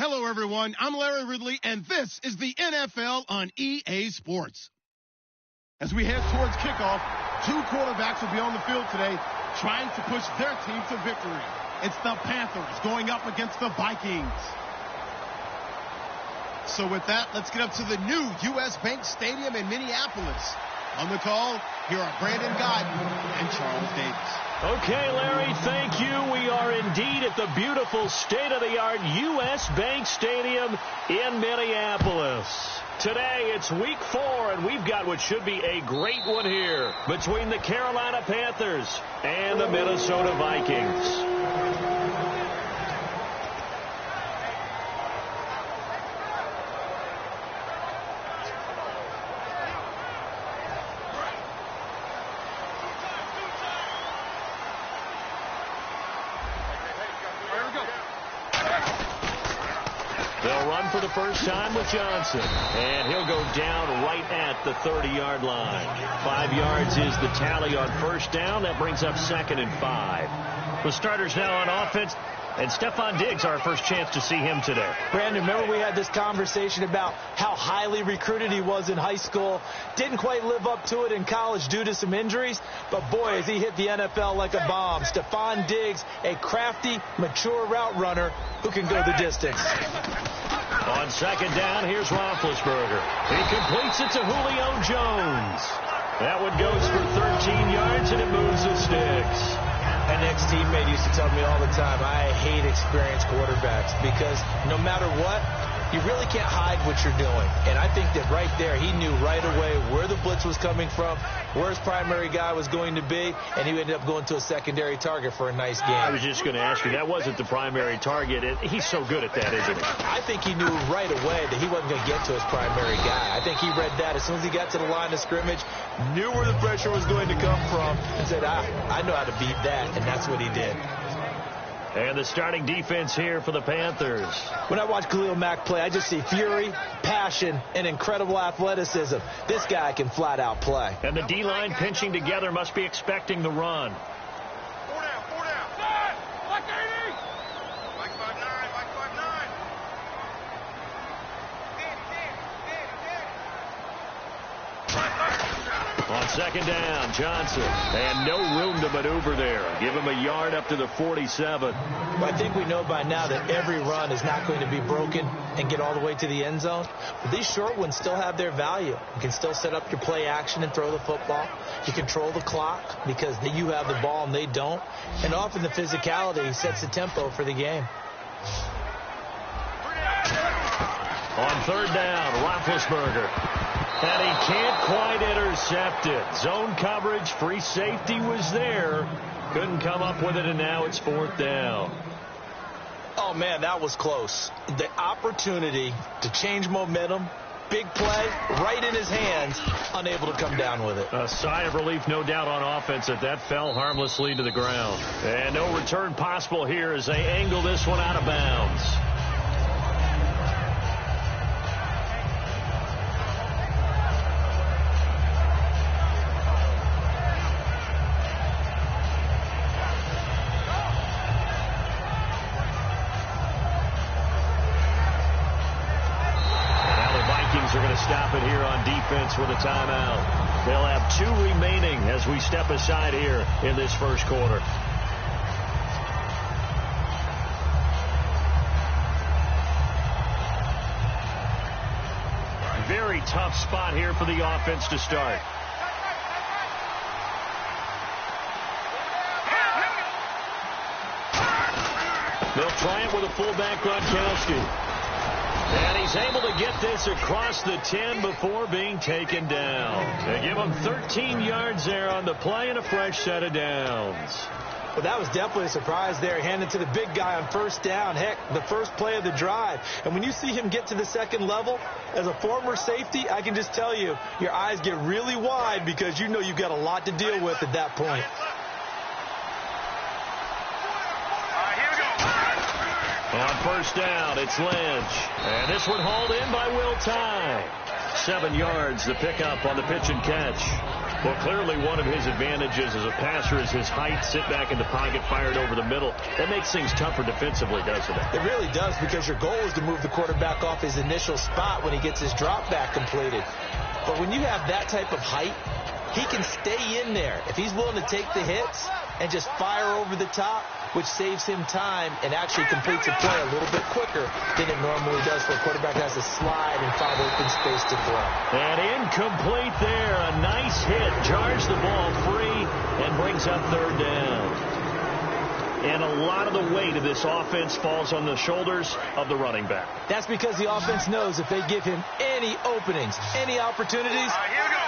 Hello, everyone. I'm Larry Ridley, and this is the NFL on EA Sports. As we head towards kickoff, two quarterbacks will be on the field today trying to push their team to victory. It's the Panthers going up against the Vikings. So with that, let's get up to the new U.S. Bank Stadium in Minneapolis. On the call, here are Brandon Guyton and Charles Davis. Okay, Larry, thank you. We are indeed at the beautiful state-of-the-art U.S. Bank Stadium in Minneapolis. Today, it's week 4, and we've got what should be a great one here between the Carolina Panthers and the Minnesota Vikings. They'll run for the first time with Johnson, and he'll go down right at the 30-yard line. 5 yards is the tally on first down. That brings up 2nd and 5. The starters now on offense. And Stephon Diggs, our first chance to see him today. Brandon, remember we had this conversation about how highly recruited he was in high school. Didn't quite live up to it in college due to some injuries. But, boy, as he hit the NFL like a bomb. Stephon Diggs, a crafty, mature route runner who can go the distance. On second down, here's Roethlisberger. He completes it to Julio Jones. That one goes for 13 yards, and it moves the sticks. An ex-teammate used to tell me all the time, I hate experienced quarterbacks because no matter what, you really can't hide what you're doing. And I think that right there, he knew right away where the blitz was coming from, where his primary guy was going to be, and he ended up going to a secondary target for a nice game. I was just going to ask you, that wasn't the primary target. He's so good at that, isn't he? I think he knew right away that he wasn't going to get to his primary guy. I think he read that as soon as he got to the line of scrimmage, knew where the pressure was going to come from, and said, I know how to beat that, and that's what he did. And the starting defense here for the Panthers. When I watch Khalil Mack play, I just see fury, passion, and incredible athleticism. This guy can flat out play. And the D-line pinching together must be expecting the run. Four down. Like 80. Like 5'9", like 5'9". On second down, Johnson. And no room to maneuver there. Give him a yard up to the 47. Well, I think we know by now that every run is not going to be broken and get all the way to the end zone. But these short ones still have their value. You can still set up your play action and throw the football. You control the clock because you have the ball and they don't. And often the physicality sets the tempo for the game. On third down, Roethlisberger. And he can't quite intercept it. Zone coverage, free safety was there. Couldn't come up with it, and now it's fourth down. Oh, man, that was close. The opportunity to change momentum, big play, right in his hands, unable to come down with it. A sigh of relief, no doubt, on offense that fell harmlessly to the ground. And no return possible here as they angle this one out of bounds. Stop it here on defense with a timeout. They'll have 2 remaining as we step aside here in this first quarter. Very tough spot here for the offense to start. They'll try it with a fullback, Gronkowski. And he's able to get this across the 10 before being taken down. They give him 13 yards there on the play and a fresh set of downs. Well, that was definitely a surprise there. Handed to the big guy on first down. Heck, the first play of the drive. And when you see him get to the second level, as a former safety, I can just tell you, your eyes get really wide because you know you've got a lot to deal with at that point. On first down, it's Lynch. And this one hauled in by Will Tye. 7 yards, the pickup on the pitch and catch. Well, clearly one of his advantages as a passer is his height. Sit back in the pocket, fired over the middle. That makes things tougher defensively, doesn't it? It really does, because your goal is to move the quarterback off his initial spot when he gets his drop back completed. But when you have that type of height, he can stay in there. If he's willing to take the hits and just fire over the top, which saves him time and actually completes a play a little bit quicker than it normally does for a quarterback that has to slide and find open space to throw. And incomplete there. A nice hit. Jars the ball free and brings up third down. And a lot of the weight of this offense falls on the shoulders of the running back. That's because the offense knows if they give him any openings, any opportunities,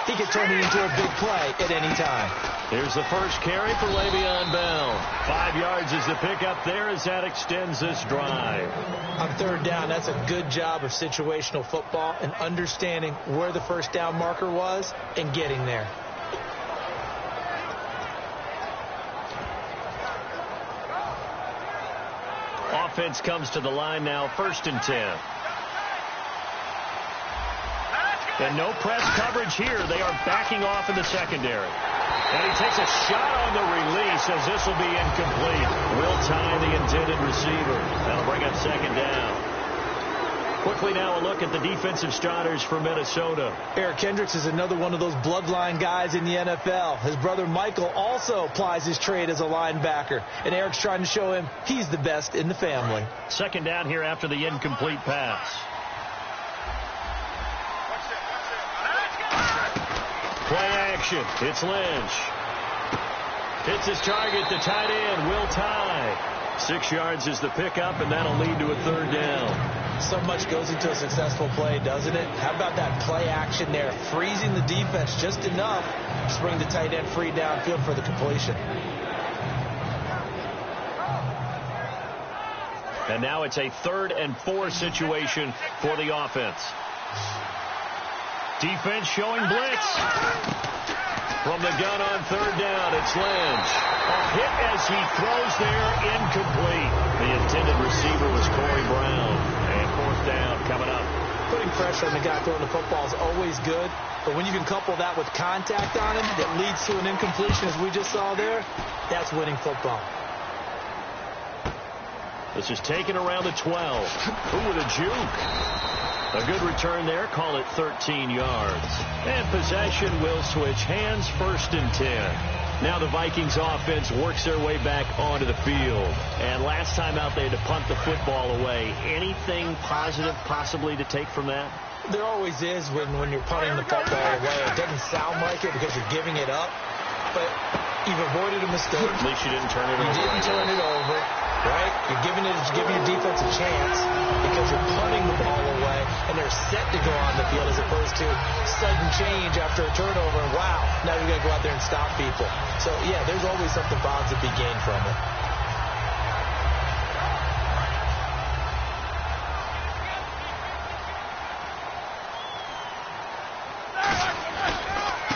he can turn it into a big play at any time. Here's the first carry for Le'Veon Bell. 5 yards is the pickup there as that extends this drive. On third down, that's a good job of situational football and understanding where the first down marker was and getting there. Offense comes to the line now, 1st and 10. And no press coverage here. They are backing off in the secondary. And he takes a shot on the release as this will be incomplete. Will tie the intended receiver. That'll bring up second down. Quickly now a look at the defensive starters for Minnesota. Eric Kendricks is another one of those bloodline guys in the NFL. His brother Michael also plies his trade as a linebacker. And Eric's trying to show him he's the best in the family. Second down here after the incomplete pass. Play action. It's Lynch. Hits his target, the tight end, Will tie. 6 yards is the pickup, and that'll lead to a third down. So much goes into a successful play, doesn't it? How about that play action there? Freezing the defense just enough to bring the tight end free downfield for the completion. And now it's a 3rd and 4 situation for the offense. Defense showing blitz. From the gun on 3rd down, it's Lynch. A hit as he throws there, incomplete. The intended receiver was Corey Brown. And 4th down coming up. Putting pressure on the guy throwing the football is always good, but when you can couple that with contact on him that leads to an incompletion, as we just saw there, that's winning football. This is taken around the 12. Ooh, with a juke. A good return there. Call it 13 yards. And possession will switch hands, 1st and 10. Now the Vikings offense works their way back onto the field. And last time out they had to punt the football away. Anything positive possibly to take from that? There always is when you're punting the football away. It doesn't sound like it because you're giving it up, but you've avoided a mistake. At least you didn't turn it over. You didn't turn it over, right? You're giving your defense a chance because you're punting the ball away, and they're set to go on the field as opposed to sudden change after a turnover, and wow, now you got to go out there and stop people. So, yeah, there's always something positive to be gained from it.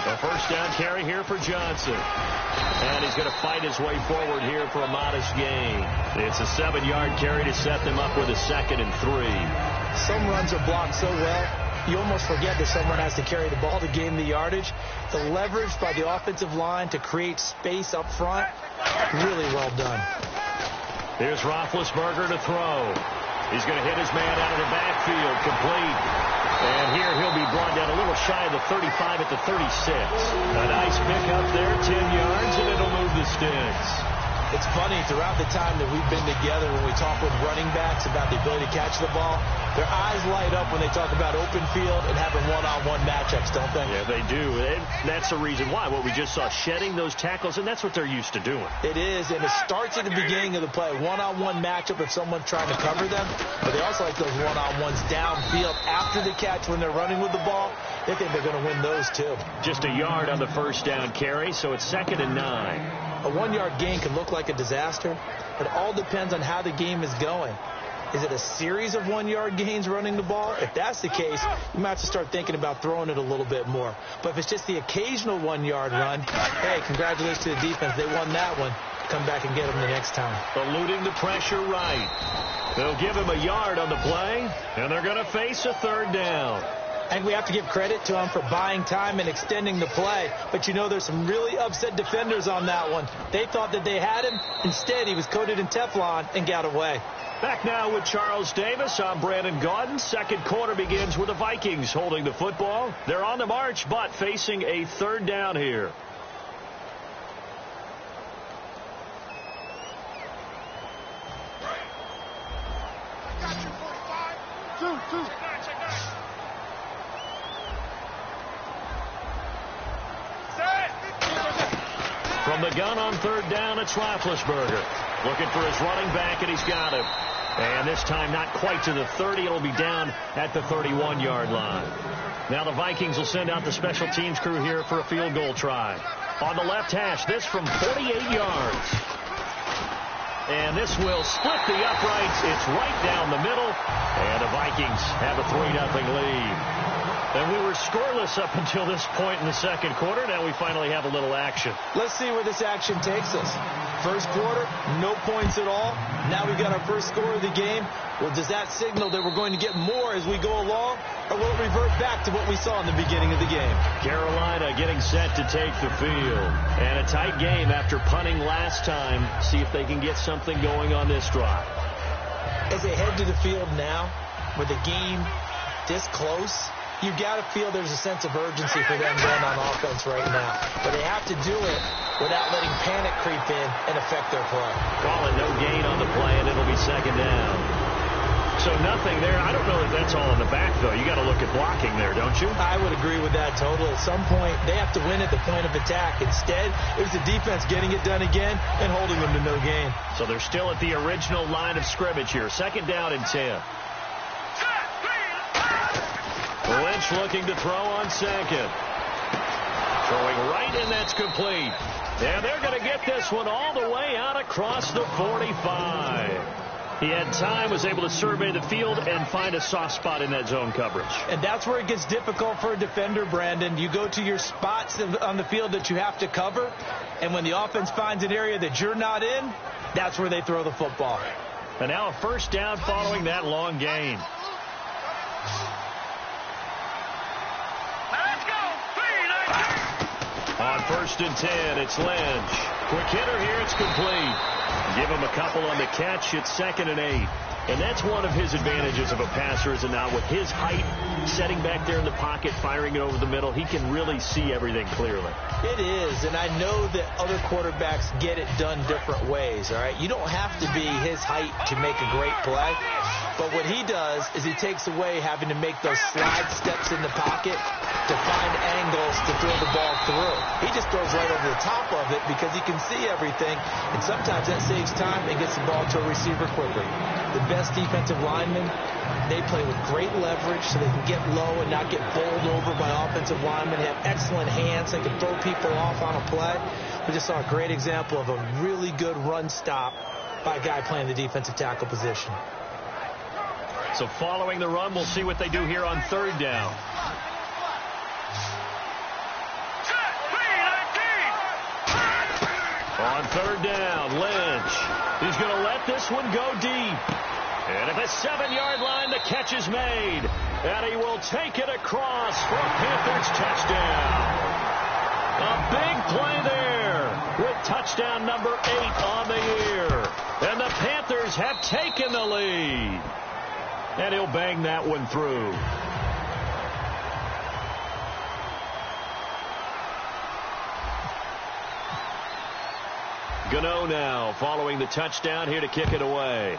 The 1st down carry here for Johnson. And he's going to fight his way forward here for a modest gain. It's a 7-yard carry to set them up with a 2nd and 3. Some runs are blocked so well, you almost forget that someone has to carry the ball to gain the yardage. The leverage by the offensive line to create space up front, really well done. Here's Roethlisberger to throw. He's going to hit his man out of the backfield, complete. And here he'll be brought down a little shy of the 35 at the 36. A nice pickup there, 10 yards, and it'll move the sticks. It's funny, throughout the time that we've been together, when we talk with running backs about the ability to catch the ball, their eyes light up when they talk about open field and having one-on-one matchups, don't they? Yeah, they do. And that's the reason why. What we just saw, shedding those tackles, and that's what they're used to doing. It is, and it starts at the beginning of the play. One-on-one matchup if someone's trying to cover them, but they also like those one-on-ones downfield after the catch when they're running with the ball. They think they're going to win those, too. Just a yard on the 1st down carry, so it's 2nd and 9. A 1-yard gain can look like a disaster. It all depends on how the game is going. Is it a series of 1-yard gains running the ball? If that's the case, you might have to start thinking about throwing it a little bit more. But if it's just the occasional 1-yard run, hey, congratulations to the defense. They won that one. Come back and get them the next time. Eluding the pressure right. They'll give him a yard on the play, and they're going to face a 3rd down. I think we have to give credit to him for buying time and extending the play. But, you know, there's some really upset defenders on that one. They thought that they had him. Instead, he was coated in Teflon and got away. Back now with Charles Davis. I'm Brandon Gaudin. 2nd quarter begins with the Vikings holding the football. They're on the march, but facing a 3rd down here. From the gun on 3rd down, it's Roethlisberger. Looking for his running back, and he's got him. And this time not quite to the 30. It'll be down at the 31-yard line. Now the Vikings will send out the special teams crew here for a field goal try. On the left hash, this from 48 yards. And this will split the uprights. It's right down the middle. And the Vikings have a 3-0 lead. And we were scoreless up until this point in the 2nd quarter. Now we finally have a little action. Let's see where this action takes us. First quarter, no points at all. Now we got our first score of the game. Well, does that signal that we're going to get more as we go along, or will it revert back to what we saw in the beginning of the game? Carolina getting set to take the field. And a tight game after punting last time. See if they can get something going on this drive. As they head to the field now, with the game this close, you've got to feel there's a sense of urgency for them then on offense right now. But they have to do it without letting panic creep in and affect their play. Call it no gain on the play, and it'll be second down. So nothing there. I don't know if that's all in the back, though. You got to look at blocking there, don't you? I would agree with that totally. At some point, they have to win at the point of attack. Instead, it was the defense getting it done again and holding them to no gain. So they're still at the original line of scrimmage here. Second down and 10. Lynch looking to throw on second. Throwing right, and that's complete. And they're going to get this one all the way out across the 45. He had time, was able to survey the field and find a soft spot in that zone coverage. And that's where it gets difficult for a defender, Brandon. You go to your spots on the field that you have to cover, and when the offense finds an area that you're not in, that's where they throw the football. And now a first down following that long gain. On 1st and 10, it's Lynch. Quick hitter here, it's complete. Give him a couple on the catch, it's 2nd and 8. And that's one of his advantages of a passer, is now with his height, setting back there in the pocket, firing it over the middle, he can really see everything clearly. It is, and I know that other quarterbacks get it done different ways, all right? You don't have to be his height to make a great play. But what he does is he takes away having to make those slide steps in the pocket to find angles to throw the ball through. He just throws right over the top of it because he can see everything, and sometimes that saves time and gets the ball to a receiver quickly. The best defensive linemen, they play with great leverage so they can get low and not get bowled over by offensive linemen. They have excellent hands. They can throw people off on a play. We just saw a great example of a really good run stop by a guy playing the defensive tackle position. So following the run, we'll see what they do here on 3rd down. On 3rd down, Lynch. He's going to let this one go deep. And at the 7-yard line, the catch is made. And he will take it across for a Panthers touchdown. A big play there with touchdown number 8 on the year. And the Panthers have taken the lead. And he'll bang that one through. Gano now following the touchdown here to kick it away.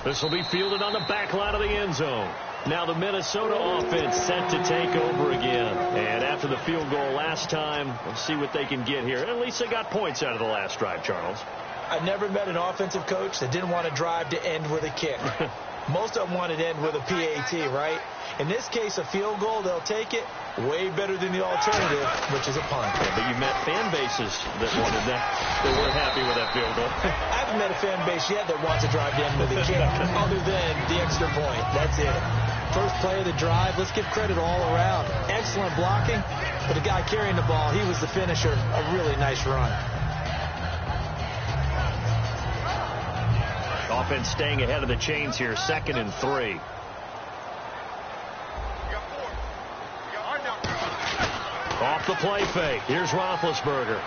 This will be fielded on the back line of the end zone. Now the Minnesota offense set to take over again. And after the field goal last time, we'll see what they can get here. At least they got points out of the last drive, Charles. I never met an offensive coach that didn't want a drive to end with a kick. Most of them want it to end with a PAT, right? In this case, a field goal, they'll take it. Way better than the alternative, which is a punt. Yeah, but you met fan bases that wanted that. They weren't happy with that field goal. I haven't met a fan base yet that wants a drive to end with a kick, other than the extra point. That's it. First play of the drive, let's give credit all around. Excellent blocking, but the guy carrying the ball, he was the finisher. A really nice run. Offense staying ahead of the chains here, 2nd and 3. Off the play fake. Here's Roethlisberger.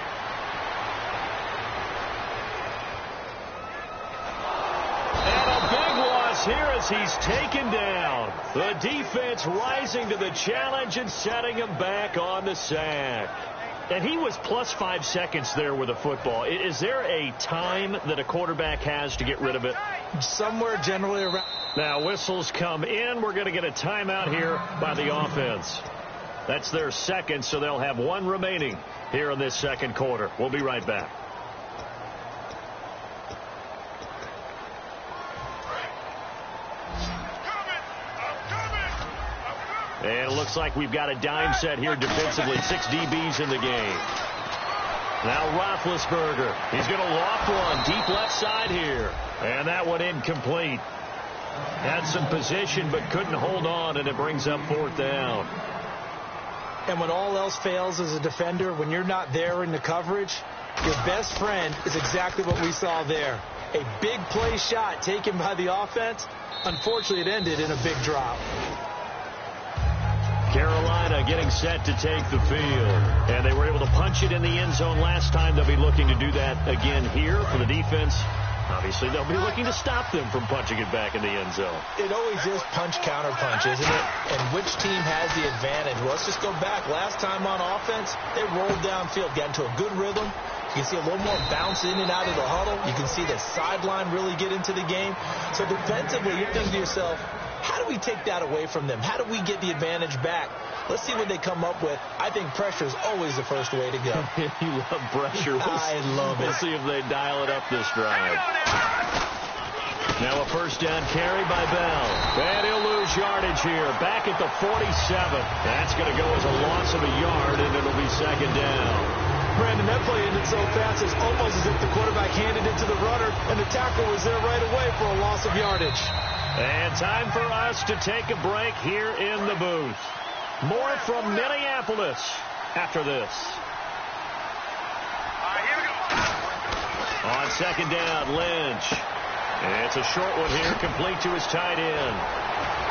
And a big loss here as he's taken down. The defense rising to the challenge and setting him back on the sack. And he was plus 5 seconds there with a football. Is there a time that a quarterback has to get rid of it? Somewhere generally around. Now whistles come in. We're going to get a timeout here by the offense. That's their second, so they'll have one remaining here in this second quarter. We'll be right back. And it looks like we've got a dime set here defensively. 6 DBs in the game. Now Roethlisberger. He's going to loft one deep left side here. And that one incomplete. Had some position but couldn't hold on, and it brings up 4th down. And when all else fails as a defender, when you're not there in the coverage, your best friend is exactly what we saw there. A big play shot taken by the offense. Unfortunately, it ended in a big drop. Carolina getting set to take the field. And they were able to punch it in the end zone last time. They'll be looking to do that again here for the defense. Obviously, they'll be looking to stop them from punching it back in the end zone. It always is punch-counter-punch, isn't it? And which team has the advantage? Well, let's just go back. Last time on offense, they rolled downfield, got into a good rhythm. You can see a little more bounce in and out of the huddle. You can see the sideline really get into the game. So defensively, you're thinking to yourself, how do we take that away from them? How do we get the advantage back? Let's see what they come up with. I think pressure is always the first way to go. You love pressure. I love it. We'll see if they dial it up this drive. Now a first down carry by Bell. And he'll lose yardage here. Back at the 47. That's going to go as a loss of a yard, and it'll be second down. Brandon, that play ended so fast, it's almost as if the quarterback handed it to the runner, and the tackle was there right away for a loss of yardage. And time for us to take a break here in the booth. More from Minneapolis after this. Here we go. On second down, Lynch. And it's a short one here, complete to his tight end.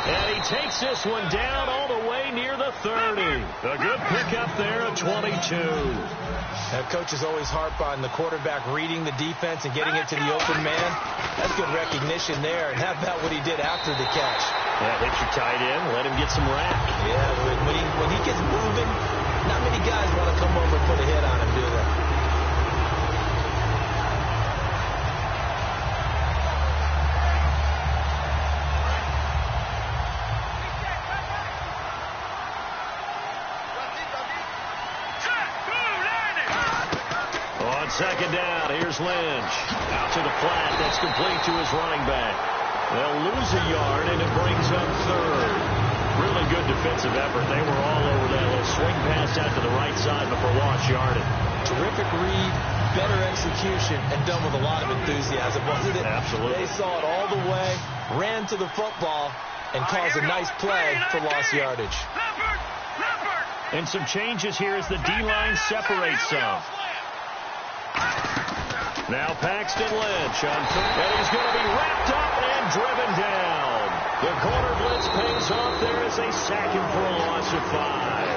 And he takes this one down all the way near the 30. A good pickup there at 22. Now, coaches always harp on the quarterback reading the defense and getting it to the open man. That's good recognition there. And how about what he did after the catch? Yeah, hit your tight end, let him get some rack. Yeah, when he gets moving, not many guys want to come over and put a hit on him, do they? Second down, here's Lynch. Out to the flat, that's complete to his running back. They'll lose a yard, and it brings up third. Really good defensive effort. They were all over that little swing pass out to the right side before lost yardage. Terrific read, better execution, and done with a lot of enthusiasm, wasn't it? Absolutely. They saw it all the way, ran to the football, and caused a nice play for lost yardage. And some changes here as the D-line separates some. Now Paxton Lynch on third, and he's going to be wrapped up and driven down. The corner blitz pays off there as they sack him for a loss of 5.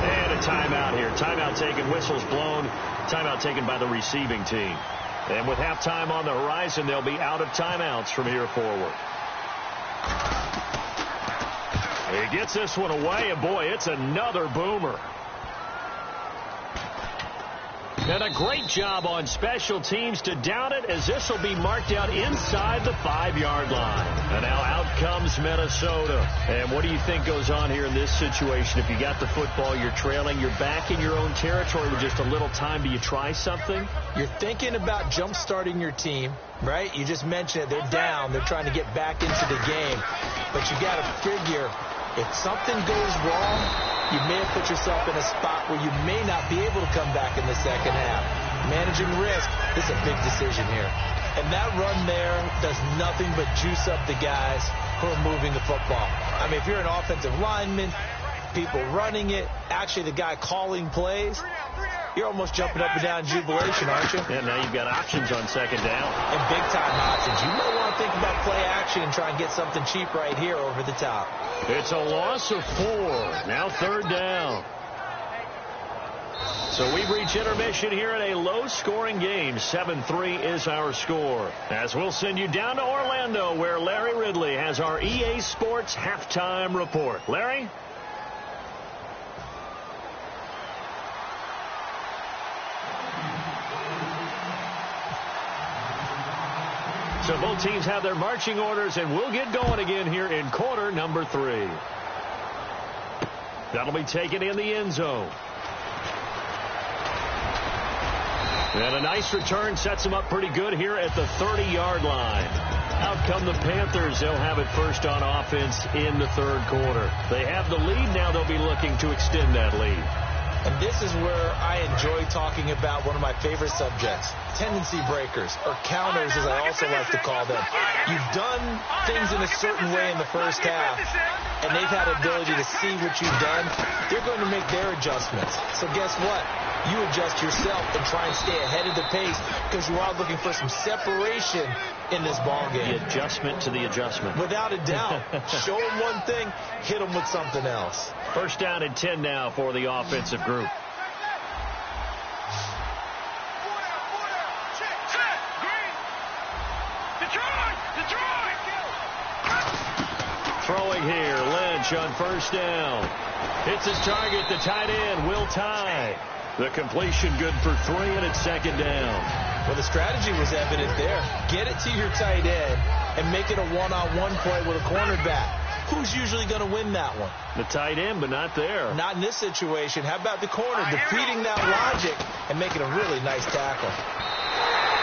And a timeout here. Timeout taken, whistles blown. Timeout taken by the receiving team. And with halftime on the horizon, they'll be out of timeouts from here forward. He gets this one away, and boy, it's another boomer. And a great job on special teams to down it, as this will be marked out inside the 5-yard line. And now out comes Minnesota. And what do you think goes on here in this situation? If you got the football, you're trailing, you're back in your own territory with just a little time. Do you try something? You're thinking about jump-starting your team, right? You just mentioned it. They're down. They're trying to get back into the game. But you got to figure, if something goes wrong, you may have put yourself in a spot where you may not be able to come back in the second half. Managing risk, this is a big decision here. And that run there does nothing but juice up the guys who are moving the football. I mean, if you're an offensive lineman, people running it, actually the guy calling plays, you're almost jumping up and down in jubilation, aren't you? Yeah, now you've got options on second down. And big-time options. You might want to think about play action and try and get something cheap right here over the top. It's a loss of 4. Now third down. So we've reached intermission here in a low-scoring game. 7-3 is our score. As we'll send you down to Orlando, where Larry Ridley has our EA Sports halftime report. Larry? So both teams have their marching orders, and we'll get going again here in quarter number 3. That'll be taken in the end zone. And a nice return sets them up pretty good here at the 30-yard line. Out come the Panthers. They'll have it first on offense in the third quarter. They have the lead. Now they'll be looking to extend that lead. And this is where I enjoy talking about one of my favorite subjects, tendency breakers, or counters as I also like to call them. You've done things in a certain way in the first half, and they've had ability to see what you've done. They're going to make make their adjustments. So guess what? You adjust yourself and try and stay ahead of the pace because you are looking for some separation in this ball game. The adjustment to the adjustment. Without a doubt. Show them one thing, hit them with something else. First down and 10 now for the offensive group. Throwing here, Lynch on first down. Hits his target, the tight end, Will Tye. The completion good for 3, and it's second down. Well, the strategy was evident there. Get it to your tight end and make it a one-on-one play with a cornerback. Who's usually going to win that one? The tight end, but not there. Not in this situation. How about the corner defeating that logic and making a really nice tackle?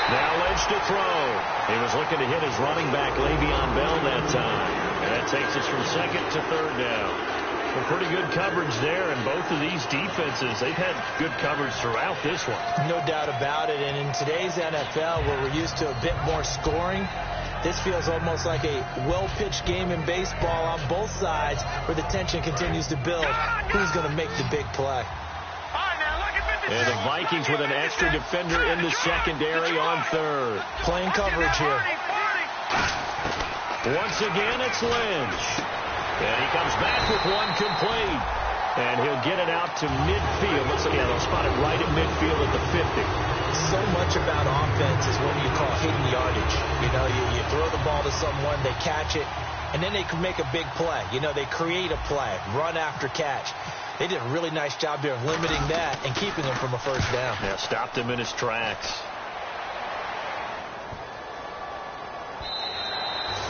Now Lynch to throw. He was looking to hit his running back, Le'Veon Bell, that time. And that takes us from second to third down. Well, pretty good coverage there, and both of these defenses, they've had good coverage throughout this one. No doubt about it, and in today's NFL, where we're used to a bit more scoring, this feels almost like a well-pitched game in baseball on both sides where the tension continues to build. Who's going to make the big play? And the Vikings with an extra defender in the secondary on third. Playing coverage here. Once again, it's Lynch. And he comes back with one complete. And he'll get it out to midfield. Looks like they'll spot it right at midfield at the 50. So much about offense is what you call hidden yardage. You know, you throw the ball to someone, they catch it, and then they can make a big play. You know, they create a play, run after catch. They did a really nice job there of limiting that and keeping him from a first down. Yeah, stopped him in his tracks.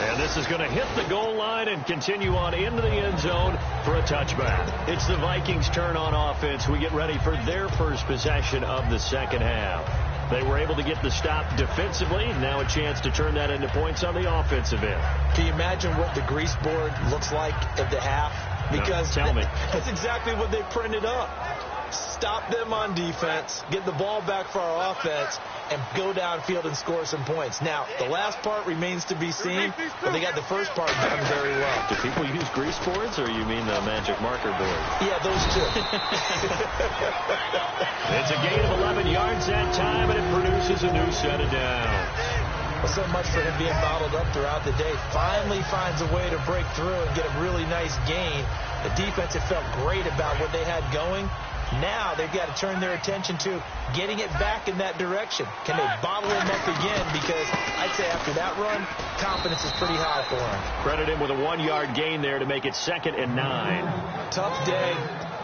And this is going to hit the goal line and continue on into the end zone for a touchback. It's the Vikings' turn on offense. We get ready for their first possession of the second half. They were able to get the stop defensively. Now a chance to turn that into points on the offensive end. Can you imagine what the grease board looks like at the half? Because no, tell me. That's exactly what they printed up. Stop them on defense, get the ball back for our offense, and go downfield and score some points. Now, the last part remains to be seen, but they got the first part done very well. Do people use grease boards, or you mean the magic marker board? Yeah, those two. It's a gain of 11 yards that time, and it produces a new set of downs. Well, so much for him being bottled up throughout the day. Finally finds a way to break through and get a really nice gain. The defense had felt great about what they had going. Now they've got to turn their attention to getting it back in that direction. Can they bottle him up again? Because I'd say after that run, confidence is pretty high for him. Credit him with a 1-yard gain there to make it 2nd and 9. Tough day,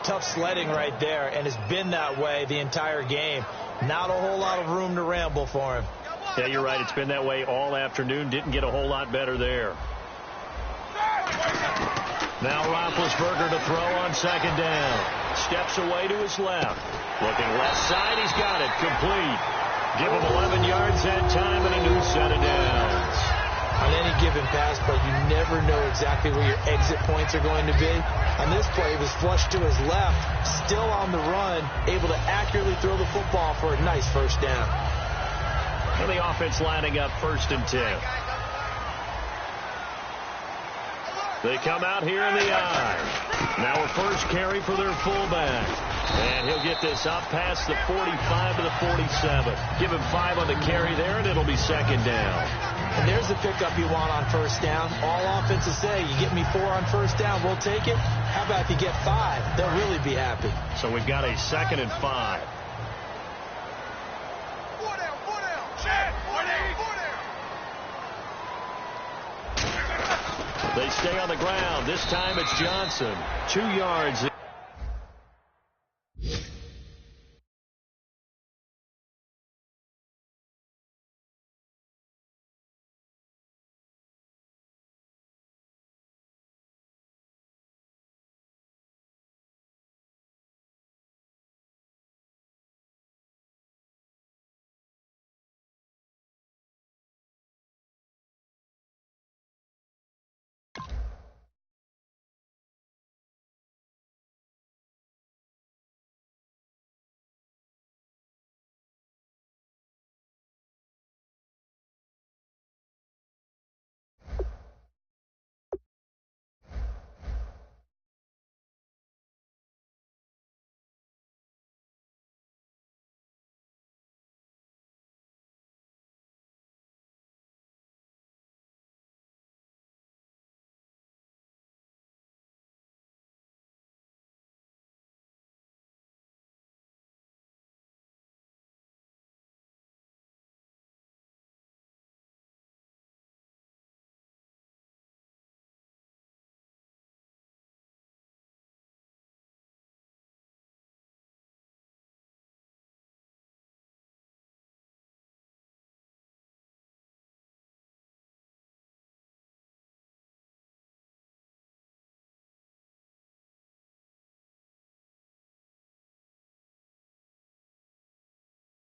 tough sledding right there, and it's been that way the entire game. Not a whole lot of room to ramble for him. Yeah, you're right. It's been that way all afternoon. Didn't get a whole lot better there. Now Roethlisberger to throw on 2nd down. Steps away to his left. Looking left side. He's got it. Complete. Give him 11 yards that time and a new set of downs. On any given pass play, you never know exactly where your exit points are going to be. On this play, he was flushed to his left, still on the run, able to accurately throw the football for a nice first down. And the offense lining up 1st and 10. They come out here in the eye. Now a first carry for their fullback. And he'll get this up past the 45 to the 47. Give him 5 on the carry there, and it'll be 2nd down. And there's the pickup you want on first down. All offenses say, you get me 4 on first down, we'll take it. How about if you get 5? They'll really be happy. So we've got a 2nd and 5. They stay on the ground. This time it's Johnson. 2 yards.